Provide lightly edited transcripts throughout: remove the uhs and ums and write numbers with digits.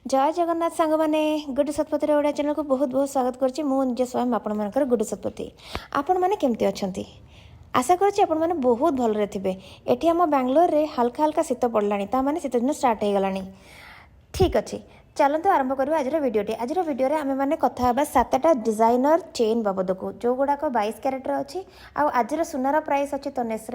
जय जगन्नाथ सांग मैंने गुड्डू शतपथी ओडिया चैनल को बहुत बहुत स्वागत करछि। मु निज स्वयं आपण मानकर गुड्डू शतपथी। आपण माने केमती अछंती? आशा करछि आपण माने बहुत भलरे थिबे। एठी हम बेंगलोर रे हल्का हल्का शीत पड़लानी, ता माने शीत दिन स्टार्ट हो गलानी। ठीक अच्छे, चलते आरंभ करवा आज भिडियोटी। आज भिडियो आम मैंने कथा हाँ 7टा डिजाइनर चेन बाबद को, जो गुड़ाक 22 क्यारेटर अच्छी। आज सुनार प्राइस अच्छी तनेस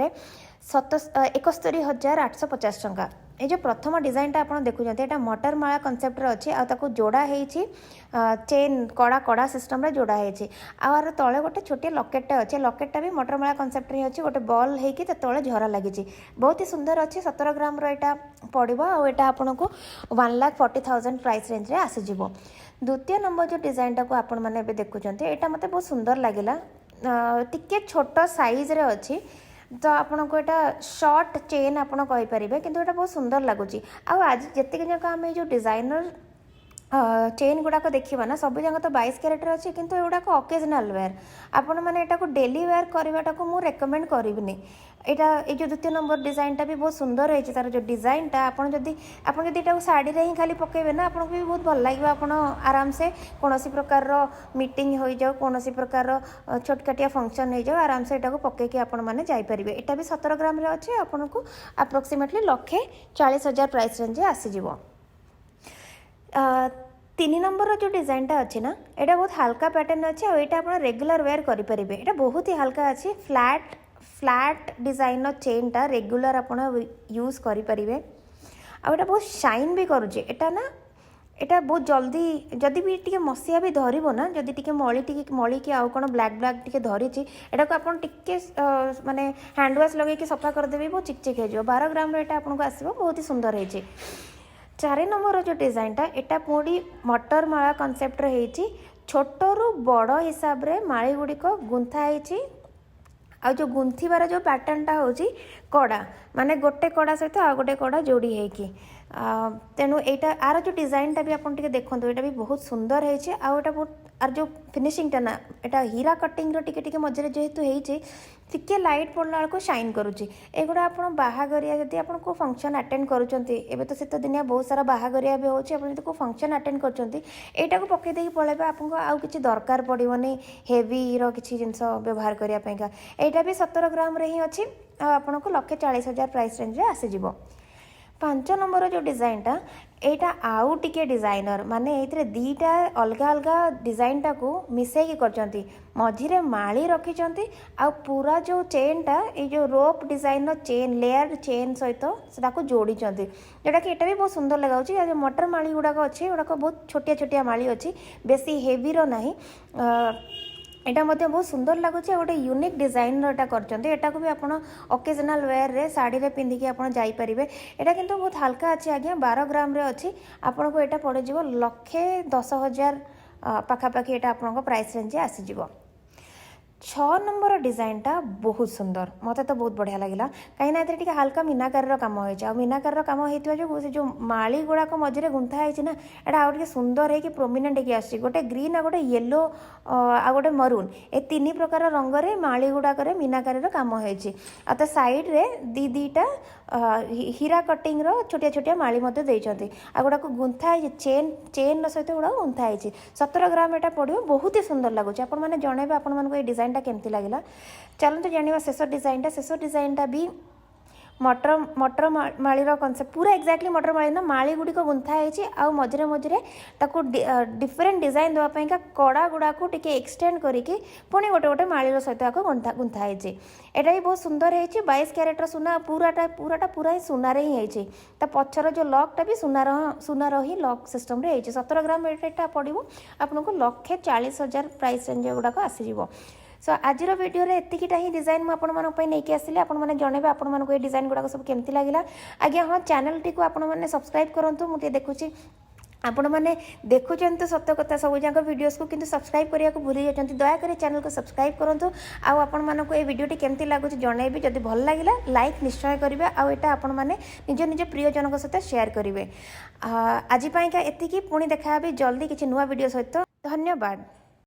71,850 टंका। ये जो प्रथम डिजाइनटा आप देखुं ये मटर माला कनसेप्ट अच्छी, आउ जोड़ा है चेन कड़ा कड़ा सिस्टम रे जोड़ा है। आर तले गोटे छोटे लकेटा अच्छे, लकेटा भी मटर माला कनसेप्ट ही अच्छी। गोटे बॉल है तले झरा लगी, बहुत ही सुंदर अच्छी। 17 ग्राम रहा पड़ो आटा आपन को 1,40,000 प्राइस रेंज रे आसीज। द्वितीय नंबर जो डिजाइनटा को आपण मैंने देखुं यहाँ मत बहुत सुंदर लगे, टिके छोट साइज रे अच्छी। तो आपन को यहाँ शॉर्ट चेन आपड़ कहींपारे, किंतु यहाँ बहुत सुंदर लगुच। आज जितकी जाक आम जो डिजाइनर चेन गुड़ाक देखा ना, सब जगह तो 22 क्यारेटर अच्छी, किंतु एगुड़ाक ओकेजनाल वेयर आपण मैंने यहाँ डेली वेयर करवाटा को मुझे रेकमेंड करिनी। यहाँ ये द्वितीय नंबर डिजाइनटा भी बहुत सुंदर है। तार जो डिजाइनटा आपड़ जब शाड़ी रे ही खाली पकेबे ना, आपको भी बहुत भल लगे। आप आराम से कौन प्रकार मीटिंग हो जाओ, कौन प्रकार छोटकाटिया फंक्शन हो जाओ, आराम से यहाँ पकईकि आपण मैंने जापरेंगे। यहाँ भी 17 ग्राम अच्छे, आपन को अप्रोक्सीमेटली 1,40,000 प्राइस रेंज आसीज। 3 नंबर जो डिजाइनटा अच्छी ना, यहाँ बहुत हल्का पैटर्न अच्छे। और यहाँ आप रेगुलर वेयर करेंगे। यहाँ बहुत ही हल्का अच्छी, फ्लैट डिजाइन चेनटा रेगुलर आप यूज करेंगे। आटा बहुत शाइन भी करुचे। एटा ना एटा बहुत जल्दी जदि भी टिके मसीहा भी धरब ना, जदि टिके मली कि आउ कौन ब्लैक टिके धरी, एटा को आपन टिके माने हैंड वाश लगे सफा करदेबे, बहुत चिकचिक हो। 12 ग्राम एटा आपन को आसीबो, बहुत ही सुंदर है। 4 नंबर जो डिजाइनटा एटा पूरी मटर माला कनसेप्ट रे, छोटू बड़ हिसाब रे माली गुड़िक गुंथा है। आ जो गुंथीबार जो पैटर्नटा होची कड़ा, माने गोटे कड़ा सहित आ गोटे कड़ा जोड़ी है कि तेणु यहाँ आर जो डिजाइनटा भी आप देखो, यहाँ भी बहुत सुंदर है। आटा बहुत आर जो फिनिशिंगटा ना, यहाँ हीरा कटिंग टिके मझे जेहेतु होती टिके लाइट पड़ला बेलू शाइन करुच्ची। एगुड़ा आप बाहागरिया जदि आप को फंक्शन अटेंड करुँचे, एवं तो शीत दिनिया बहुत सारा बाहागरिया भी होची, आप को फंक्शन अटेंड कर यहाँ को पकई देकी पलैबे, आपको आउ किसी दरकार पड़ोनी हेवी किसी जिनस व्यवहार करने। यहाँ भी 17 ग्राम रे ही अच्छी, आपन को 1,40,000 प्राइस रेंज रे आसीज। 5 नंबर जो डिजाइनटा यहाँ आउ टिके डिजाइनर माने ये दीटा अलग अलग डिजाइनटा को मिसेकी कर मझिरे माली रखिंट। आ पूरा जो चेनटा ये जो रोप डिजाइन चेन लेयर चेन सहित से जोड़ी, जोटा कि यहाँ भी बहुत सुंदर लगाऊँ। जो मटर माली गुड़ाक अच्छे, गुड़ाक बहुत छोटिया छोटिया माली अच्छी, बेसी हेवी रो नहीं। एटा मध्य बहुत सुंदर लगुच। गोटे यूनिक डिजाइन एटा करचंती। एटा को भी आपन ओकेजनाल वेयर रे साड़ी रे पिंधिकी आपन जाई परिबे। एटा किंतु बहुत हल्का अच्छी आज्ञा, 12 ग्राम रे अच्छी। आपन को एटा पड़ जिवो 1,10,000 पाखापाखि एटा आपन को प्राइस रेंज आसीजिवो। 6 नंबर डिजाइनटा बहुत सुंदर, मत तो बहुत बढ़िया लगे। कहीं हल्का मीनाकार काम हो, मीनाकार काम होता जो से जो माली गुड़ाक मझे गुंथा है ना, यहाँ आउ सुंदर है कि प्रोमिनेंट है आस। गोटे ग्रीन आ गोटे येलो आ गोटे मरून, ए 3 प्रकार रंग रे माली गुड़ाक मीनाकार काम हो। साइड रे दीटा हीरा कटिंग रो छोटिया छोटिया माली देते, आ गुड़ाक गुंथा है चेन सहित गुड़ा गुंथा है। 17 ग्राम एटा पड़ो, बहुत ही सुंदर लगुच। आप मैंने जनइबे आपण मानक डिजाइनटा केमती लगे। चलते जाना शेष डिजाइनटा। शेष डिजाइनटा भी मटर मालीर कनसेप्ट पूरा एक्जाक्टली मटर माली ना, माली गुड़िक गुंथा है। मझे मझे डिफरेंट डिजाइन देवाई कड़ा गुड़ा को टिके एक्सटेंड करके पुणी गोटे गोटे मालीर सहित गुंथा है। यहाँ भी बहुत सुंदर है। 22 क्यारेटर सुना, पूरा ही सुनार ही है। पछर जो लकटा भी सुनार ही लक सिस्टम रे है। 17 ग्राम एटा पड़ो, आपको 1,40,000 प्राइस रेंज गुड़ाक आसीज। सो आज वीडियो रे एतिकीटा ही डिजाइन मुझे नहीं आसिली। आपने जनइबे आपण मानक ये डिजाइन गुड़ाक सब केमती लगे। आज्ञा हाँ, चैनल टी को आपने सब्सक्राइब करूँ। मुझे देखुची आपण मैंने देखुं तो सत कथा सब जाक वीडियोस को, किंतु सब्सक्राइब करने को भूली जाती। दयाकोरी चैनल को सब्सक्राइब करूँ। आपण मानक ये वीडियोटी केमती लगुच जनइबे, जदि भल लगे लाइक निश्चय करेंगे। आटा आपण मैंने निज निज प्रियजन सहित शेयर करेंगे। आज एतिकी, पुणी देखा जल्दी किसी नुआ वीडियो सहित। धन्यवाद।